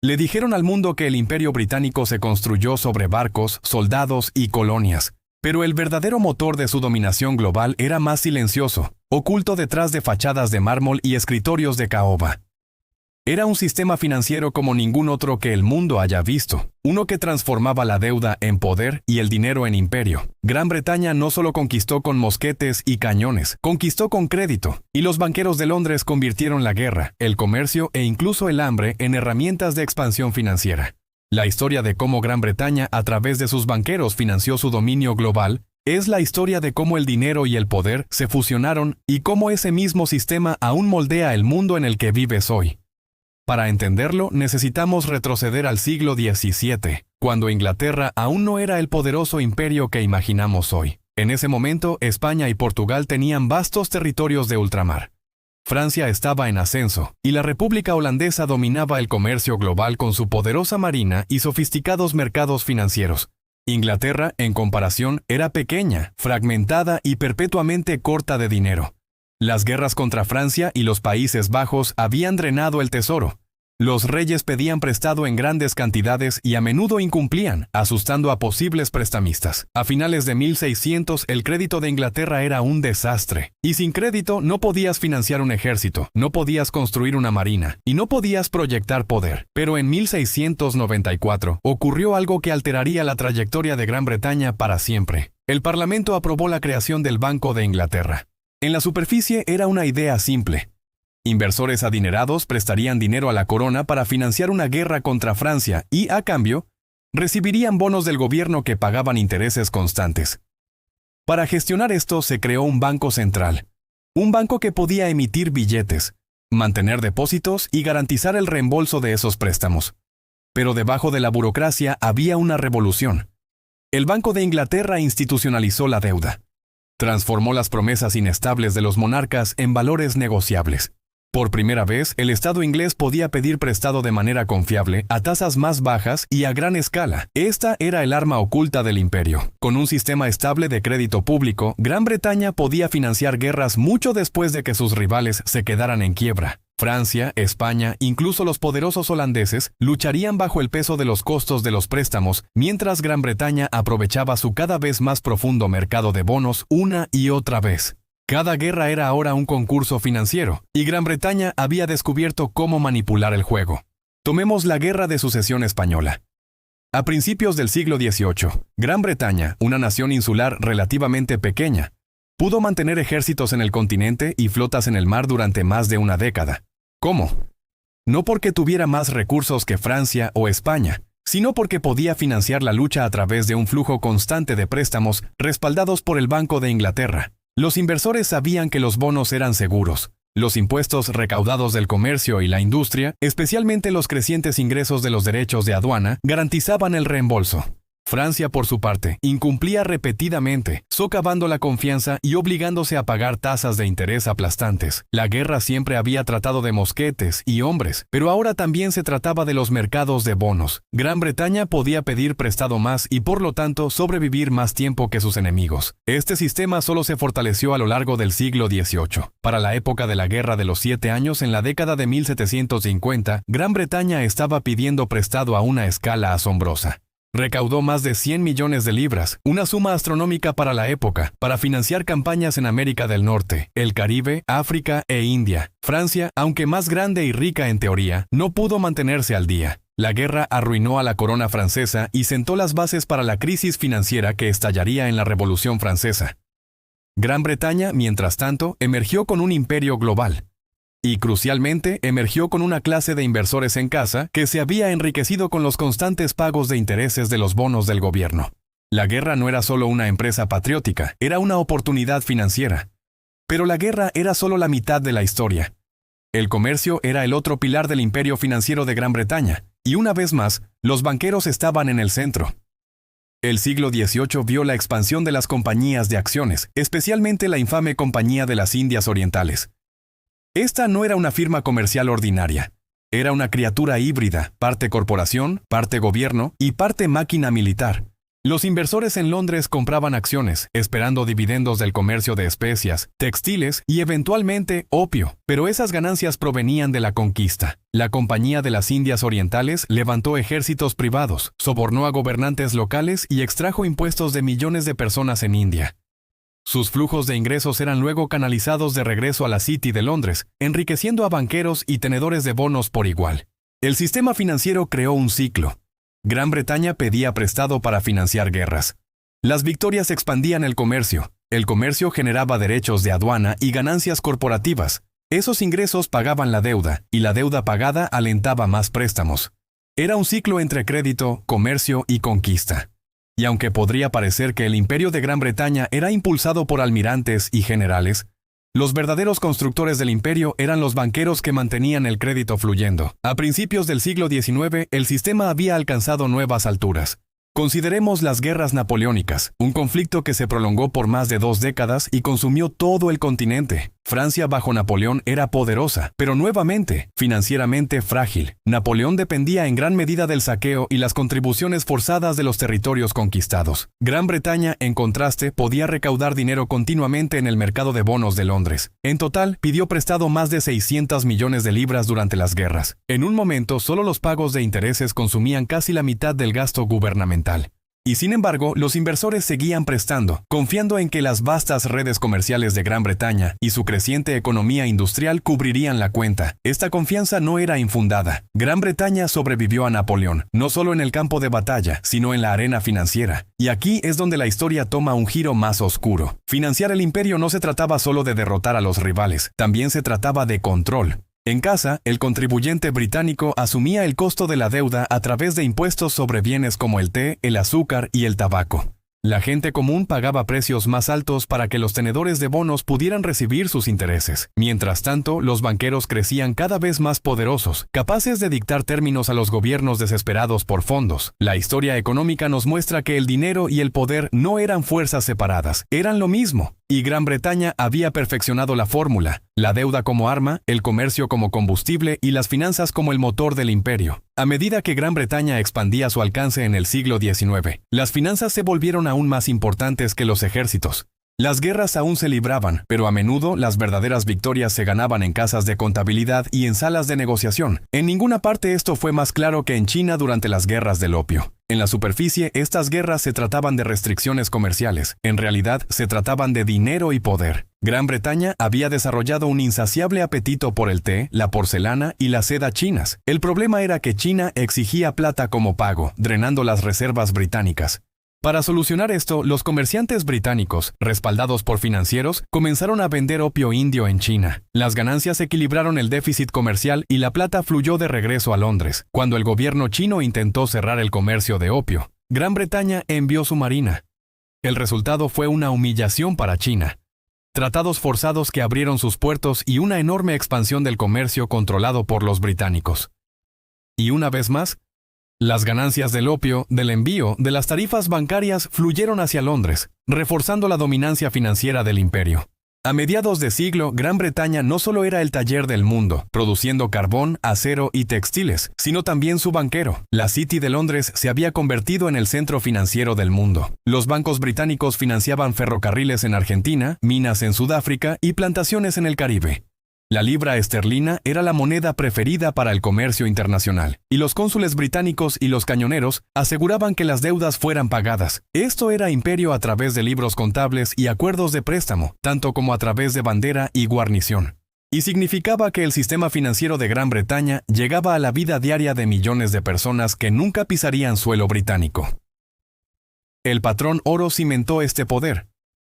Le dijeron al mundo que el Imperio Británico se construyó sobre barcos, soldados y colonias. Pero el verdadero motor de su dominación global era más silencioso, oculto detrás de fachadas de mármol y escritorios de caoba. Era un sistema financiero como ningún otro que el mundo haya visto, uno que transformaba la deuda en poder y el dinero en imperio. Gran Bretaña no solo conquistó con mosquetes y cañones, conquistó con crédito, y los banqueros de Londres convirtieron la guerra, el comercio e incluso el hambre en herramientas de expansión financiera. La historia de cómo Gran Bretaña, a través de sus banqueros, financió su dominio global, es la historia de cómo el dinero y el poder se fusionaron y cómo ese mismo sistema aún moldea el mundo en el que vives hoy. Para entenderlo, necesitamos retroceder al siglo XVII, cuando Inglaterra aún no era el poderoso imperio que imaginamos hoy. En ese momento, España y Portugal tenían vastos territorios de ultramar. Francia estaba en ascenso, y la República Holandesa dominaba el comercio global con su poderosa marina y sofisticados mercados financieros. Inglaterra, en comparación, era pequeña, fragmentada y perpetuamente corta de dinero. Las guerras contra Francia y los Países Bajos habían drenado el tesoro. Los reyes pedían prestado en grandes cantidades y a menudo incumplían, asustando a posibles prestamistas. A finales de 1600, el crédito de Inglaterra era un desastre. Y sin crédito no podías financiar un ejército, no podías construir una marina, y no podías proyectar poder. Pero en 1694 ocurrió algo que alteraría la trayectoria de Gran Bretaña para siempre. El Parlamento aprobó la creación del Banco de Inglaterra. En la superficie era una idea simple. Inversores adinerados prestarían dinero a la corona para financiar una guerra contra Francia y, a cambio, recibirían bonos del gobierno que pagaban intereses constantes. Para gestionar esto se creó un banco central, un banco que podía emitir billetes, mantener depósitos y garantizar el reembolso de esos préstamos. Pero debajo de la burocracia había una revolución. El Banco de Inglaterra institucionalizó la deuda. Transformó las promesas inestables de los monarcas en valores negociables. Por primera vez, el Estado inglés podía pedir prestado de manera confiable, a tasas más bajas y a gran escala. Esta era el arma oculta del imperio. Con un sistema estable de crédito público, Gran Bretaña podía financiar guerras mucho después de que sus rivales se quedaran en quiebra. Francia, España, incluso los poderosos holandeses, lucharían bajo el peso de los costos de los préstamos, mientras Gran Bretaña aprovechaba su cada vez más profundo mercado de bonos una y otra vez. Cada guerra era ahora un concurso financiero, y Gran Bretaña había descubierto cómo manipular el juego. Tomemos la Guerra de Sucesión Española. A principios del siglo XVIII, Gran Bretaña, una nación insular relativamente pequeña, pudo mantener ejércitos en el continente y flotas en el mar durante más de una década. ¿Cómo? No porque tuviera más recursos que Francia o España, sino porque podía financiar la lucha a través de un flujo constante de préstamos respaldados por el Banco de Inglaterra. Los inversores sabían que los bonos eran seguros. Los impuestos recaudados del comercio y la industria, especialmente los crecientes ingresos de los derechos de aduana, garantizaban el reembolso. Francia, por su parte, incumplía repetidamente, socavando la confianza y obligándose a pagar tasas de interés aplastantes. La guerra siempre había tratado de mosquetes y hombres, pero ahora también se trataba de los mercados de bonos. Gran Bretaña podía pedir prestado más y, por lo tanto, sobrevivir más tiempo que sus enemigos. Este sistema solo se fortaleció a lo largo del siglo XVIII. Para la época de la Guerra de los 7 Años, en la década de 1750, Gran Bretaña estaba pidiendo prestado a una escala asombrosa. Recaudó más de 100 millones de libras, una suma astronómica para la época, para financiar campañas en América del Norte, el Caribe, África e India. Francia, aunque más grande y rica en teoría, no pudo mantenerse al día. La guerra arruinó a la corona francesa y sentó las bases para la crisis financiera que estallaría en la Revolución Francesa. Gran Bretaña, mientras tanto, emergió con un imperio global. Y, crucialmente, emergió con una clase de inversores en casa que se había enriquecido con los constantes pagos de intereses de los bonos del gobierno. La guerra no era solo una empresa patriótica, era una oportunidad financiera. Pero la guerra era solo la mitad de la historia. El comercio era el otro pilar del imperio financiero de Gran Bretaña, y una vez más, los banqueros estaban en el centro. El siglo XVIII vio la expansión de las compañías de acciones, especialmente la infame Compañía de las Indias Orientales. Esta no era una firma comercial ordinaria. Era una criatura híbrida, parte corporación, parte gobierno y parte máquina militar. Los inversores en Londres compraban acciones, esperando dividendos del comercio de especias, textiles y eventualmente opio, pero esas ganancias provenían de la conquista. La Compañía de las Indias Orientales levantó ejércitos privados, sobornó a gobernantes locales y extrajo impuestos de millones de personas en India. Sus flujos de ingresos eran luego canalizados de regreso a la City de Londres, enriqueciendo a banqueros y tenedores de bonos por igual. El sistema financiero creó un ciclo. Gran Bretaña pedía prestado para financiar guerras. Las victorias expandían el comercio generaba derechos de aduana y ganancias corporativas. Esos ingresos pagaban la deuda, y la deuda pagada alentaba más préstamos. Era un ciclo entre crédito, comercio y conquista. Y aunque podría parecer que el imperio de Gran Bretaña era impulsado por almirantes y generales, los verdaderos constructores del imperio eran los banqueros que mantenían el crédito fluyendo. A principios del siglo XIX, el sistema había alcanzado nuevas alturas. Consideremos las guerras napoleónicas, un conflicto que se prolongó por más de 2 décadas y consumió todo el continente. Francia bajo Napoleón era poderosa, pero nuevamente, financieramente frágil. Napoleón dependía en gran medida del saqueo y las contribuciones forzadas de los territorios conquistados. Gran Bretaña, en contraste, podía recaudar dinero continuamente en el mercado de bonos de Londres. En total, pidió prestado más de 600 millones de libras durante las guerras. En un momento, solo los pagos de intereses consumían casi la mitad del gasto gubernamental. Y sin embargo, los inversores seguían prestando, confiando en que las vastas redes comerciales de Gran Bretaña y su creciente economía industrial cubrirían la cuenta. Esta confianza no era infundada. Gran Bretaña sobrevivió a Napoleón, no solo en el campo de batalla, sino en la arena financiera. Y aquí es donde la historia toma un giro más oscuro. Financiar el imperio no se trataba solo de derrotar a los rivales, también se trataba de control. En casa, el contribuyente británico asumía el costo de la deuda a través de impuestos sobre bienes como el té, el azúcar y el tabaco. La gente común pagaba precios más altos para que los tenedores de bonos pudieran recibir sus intereses. Mientras tanto, los banqueros crecían cada vez más poderosos, capaces de dictar términos a los gobiernos desesperados por fondos. La historia económica nos muestra que el dinero y el poder no eran fuerzas separadas, eran lo mismo. Y Gran Bretaña había perfeccionado la fórmula, la deuda como arma, el comercio como combustible y las finanzas como el motor del imperio. A medida que Gran Bretaña expandía su alcance en el siglo XIX, las finanzas se volvieron aún más importantes que los ejércitos. Las guerras aún se libraban, pero a menudo las verdaderas victorias se ganaban en casas de contabilidad y en salas de negociación. En ninguna parte esto fue más claro que en China durante las guerras del opio. En la superficie, estas guerras se trataban de restricciones comerciales. En realidad, se trataban de dinero y poder. Gran Bretaña había desarrollado un insaciable apetito por el té, la porcelana y la seda chinas. El problema era que China exigía plata como pago, drenando las reservas británicas. Para solucionar esto, los comerciantes británicos, respaldados por financieros, comenzaron a vender opio indio en China. Las ganancias equilibraron el déficit comercial y la plata fluyó de regreso a Londres. Cuando el gobierno chino intentó cerrar el comercio de opio, Gran Bretaña envió su marina. El resultado fue una humillación para China. Tratados forzados que abrieron sus puertos y una enorme expansión del comercio controlado por los británicos. Y una vez más, las ganancias del opio, del envío, de las tarifas bancarias fluyeron hacia Londres, reforzando la dominancia financiera del imperio. A mediados de siglo, Gran Bretaña no solo era el taller del mundo, produciendo carbón, acero y textiles, sino también su banquero. La City de Londres se había convertido en el centro financiero del mundo. Los bancos británicos financiaban ferrocarriles en Argentina, minas en Sudáfrica y plantaciones en el Caribe. La libra esterlina era la moneda preferida para el comercio internacional, y los cónsules británicos y los cañoneros aseguraban que las deudas fueran pagadas. Esto era imperio a través de libros contables y acuerdos de préstamo, tanto como a través de bandera y guarnición. Y significaba que el sistema financiero de Gran Bretaña llegaba a la vida diaria de millones de personas que nunca pisarían suelo británico. El patrón oro cimentó este poder.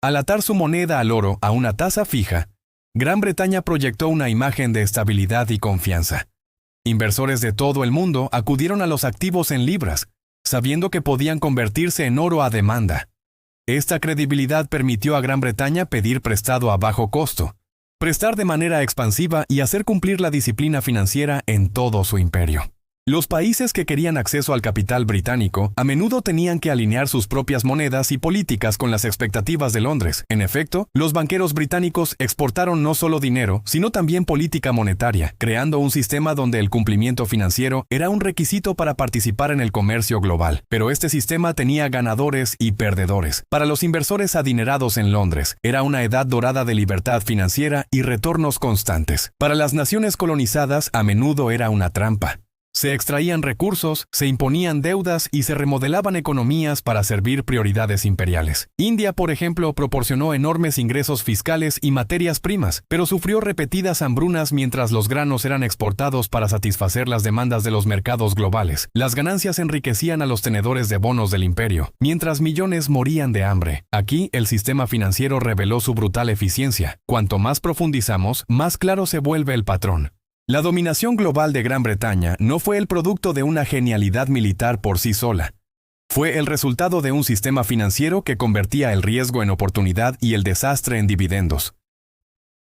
Al atar su moneda al oro a una tasa fija, Gran Bretaña proyectó una imagen de estabilidad y confianza. Inversores de todo el mundo acudieron a los activos en libras, sabiendo que podían convertirse en oro a demanda. Esta credibilidad permitió a Gran Bretaña pedir prestado a bajo costo, prestar de manera expansiva y hacer cumplir la disciplina financiera en todo su imperio. Los países que querían acceso al capital británico a menudo tenían que alinear sus propias monedas y políticas con las expectativas de Londres. En efecto, los banqueros británicos exportaron no solo dinero, sino también política monetaria, creando un sistema donde el cumplimiento financiero era un requisito para participar en el comercio global. Pero este sistema tenía ganadores y perdedores. Para los inversores adinerados en Londres, era una edad dorada de libertad financiera y retornos constantes. Para las naciones colonizadas, a menudo era una trampa. Se extraían recursos, se imponían deudas y se remodelaban economías para servir prioridades imperiales. India, por ejemplo, proporcionó enormes ingresos fiscales y materias primas, pero sufrió repetidas hambrunas mientras los granos eran exportados para satisfacer las demandas de los mercados globales. Las ganancias enriquecían a los tenedores de bonos del imperio, mientras millones morían de hambre. Aquí, el sistema financiero reveló su brutal eficiencia. Cuanto más profundizamos, más claro se vuelve el patrón. La dominación global de Gran Bretaña no fue el producto de una genialidad militar por sí sola. Fue el resultado de un sistema financiero que convertía el riesgo en oportunidad y el desastre en dividendos.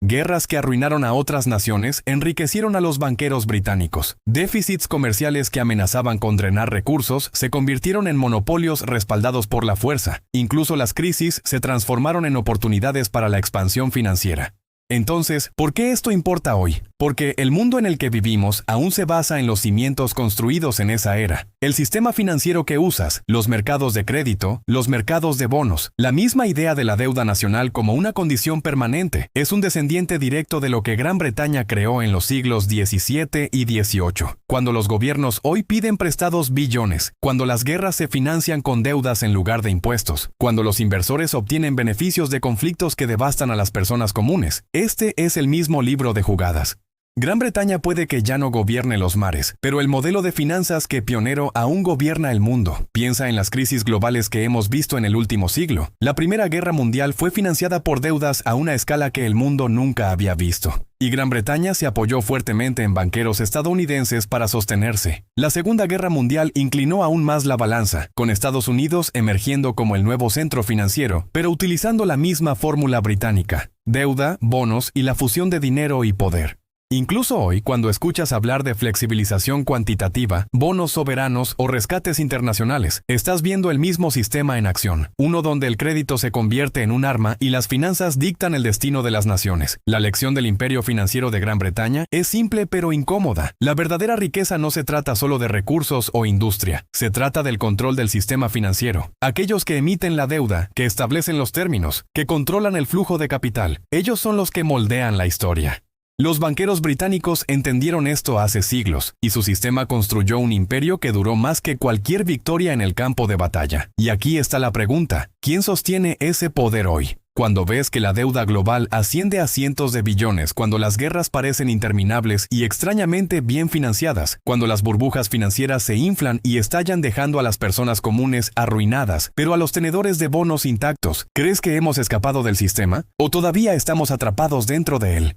Guerras que arruinaron a otras naciones enriquecieron a los banqueros británicos. Déficits comerciales que amenazaban con drenar recursos se convirtieron en monopolios respaldados por la fuerza. Incluso las crisis se transformaron en oportunidades para la expansión financiera. Entonces, ¿por qué esto importa hoy? Porque el mundo en el que vivimos aún se basa en los cimientos construidos en esa era. El sistema financiero que usas, los mercados de crédito, los mercados de bonos, la misma idea de la deuda nacional como una condición permanente, es un descendiente directo de lo que Gran Bretaña creó en los siglos XVII y XVIII. Cuando los gobiernos hoy piden prestados billones, cuando las guerras se financian con deudas en lugar de impuestos, cuando los inversores obtienen beneficios de conflictos que devastan a las personas comunes, este es el mismo libro de jugadas. Gran Bretaña puede que ya no gobierne los mares, pero el modelo de finanzas que pionero aún gobierna el mundo. Piensa en las crisis globales que hemos visto en el último siglo. La Primera Guerra Mundial fue financiada por deudas a una escala que el mundo nunca había visto. Y Gran Bretaña se apoyó fuertemente en banqueros estadounidenses para sostenerse. La Segunda Guerra Mundial inclinó aún más la balanza, con Estados Unidos emergiendo como el nuevo centro financiero, pero utilizando la misma fórmula británica: deuda, bonos y la fusión de dinero y poder. Incluso hoy, cuando escuchas hablar de flexibilización cuantitativa, bonos soberanos o rescates internacionales, estás viendo el mismo sistema en acción, uno donde el crédito se convierte en un arma y las finanzas dictan el destino de las naciones. La lección del imperio financiero de Gran Bretaña es simple pero incómoda. La verdadera riqueza no se trata solo de recursos o industria, se trata del control del sistema financiero. Aquellos que emiten la deuda, que establecen los términos, que controlan el flujo de capital, ellos son los que moldean la historia. Los banqueros británicos entendieron esto hace siglos, y su sistema construyó un imperio que duró más que cualquier victoria en el campo de batalla. Y aquí está la pregunta: ¿quién sostiene ese poder hoy? Cuando ves que la deuda global asciende a cientos de billones, cuando las guerras parecen interminables y extrañamente bien financiadas, cuando las burbujas financieras se inflan y estallan dejando a las personas comunes arruinadas, pero a los tenedores de bonos intactos, ¿crees que hemos escapado del sistema? ¿O todavía estamos atrapados dentro de él?